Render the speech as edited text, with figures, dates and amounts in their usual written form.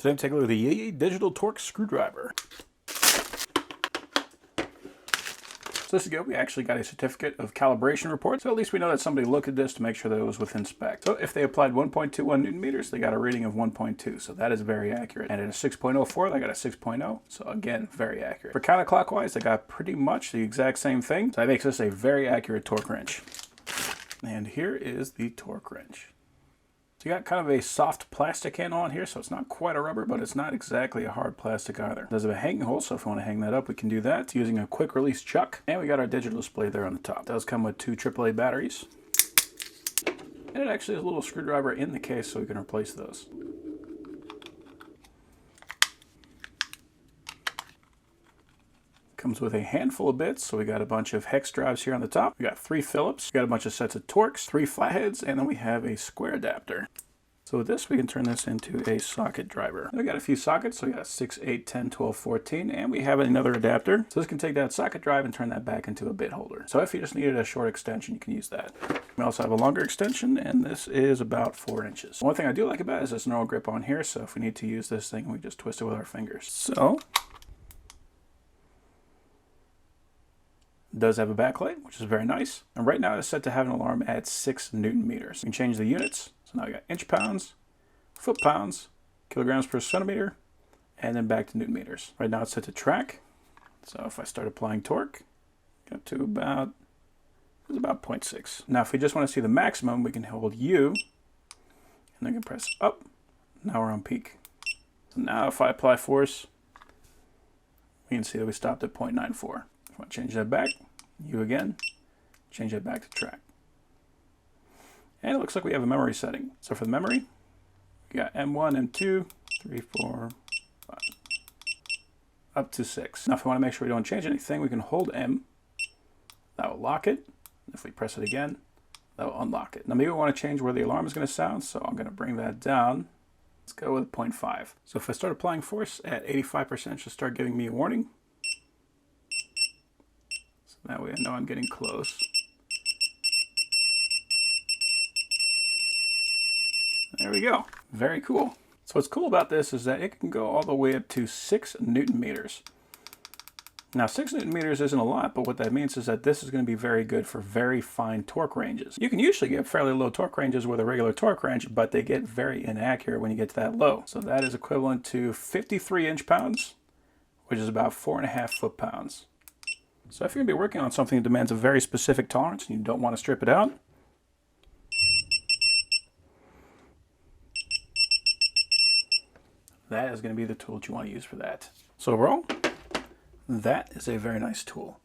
Today I'm taking a look at the YIYEIE digital torque screwdriver. So this is good. We actually got a certificate of calibration report, so at least we know that somebody looked at this to make sure that it was within spec. So if they applied 1.21 newton meters, they got a reading of 1.2, so that is very accurate. And at a 6.04, they got a 6.0, so again, very accurate. For counterclockwise, they got pretty much the exact same thing, so that makes this a very accurate torque wrench. And here is the torque wrench. So you got kind of a soft plastic handle on here, so it's not quite a rubber, but it's not exactly a hard plastic either. There's a hanging hole, so if we want to hang that up, we can do that using a quick release chuck. And we got our digital display there on the top. It does come with 2 AAA batteries. And it actually has a little screwdriver in the case, so we can replace those. Comes with a handful of bits, so we got a bunch of hex drives here on the top. We got 3 Phillips, we got a bunch of sets of Torx, 3 flatheads, and then we have a square adapter. So with this, we can turn this into a socket driver. We got a few sockets, so we got 6, 8, 10, 12, 14, and we have another adapter. So this can take that socket drive and turn that back into a bit holder. So if you just needed a short extension, you can use that. We also have a longer extension, and this is about 4 inches. One thing I do like about it is there's no grip on here, so if we need to use this thing, we just twist it with our fingers. So does have a backlight, which is very nice. And right now it's set to have an alarm at 6 newton meters. We can change the units. So now we got inch pounds, foot pounds, kilograms per centimeter, and then back to newton meters. Right now it's set to track. So if I start applying torque, up to about 0.6. Now if we just want to see the maximum, we can hold U, and then we can press up. Now we're on peak. So now if I apply force, we can see that we stopped at 0.94. If I want to change that back, U again, change that back to track. And it looks like we have a memory setting. So for the memory, we got M1, M2, 3, 4, 5, up to 6. Now if we want to make sure we don't change anything, we can hold M. That will lock it. If we press it again, that will unlock it. Now maybe we want to change where the alarm is going to sound, so I'm going to bring that down. Let's go with 0.5. So if I start applying force at 85%, it should start giving me a warning. That way I know I'm getting close. There we go. Very cool. So what's cool about this is that it can go all the way up to 6 newton meters. Now 6 newton meters isn't a lot, but what that means is that this is going to be very good for very fine torque ranges. You can usually get fairly low torque ranges with a regular torque wrench, but they get very inaccurate when you get to that low. So that is equivalent to 53 inch-pounds, which is about 4.5 foot-pounds. So if you're going to be working on something that demands a very specific tolerance and you don't want to strip it out, that is going to be the tool that you want to use for that. So overall, that is a very nice tool.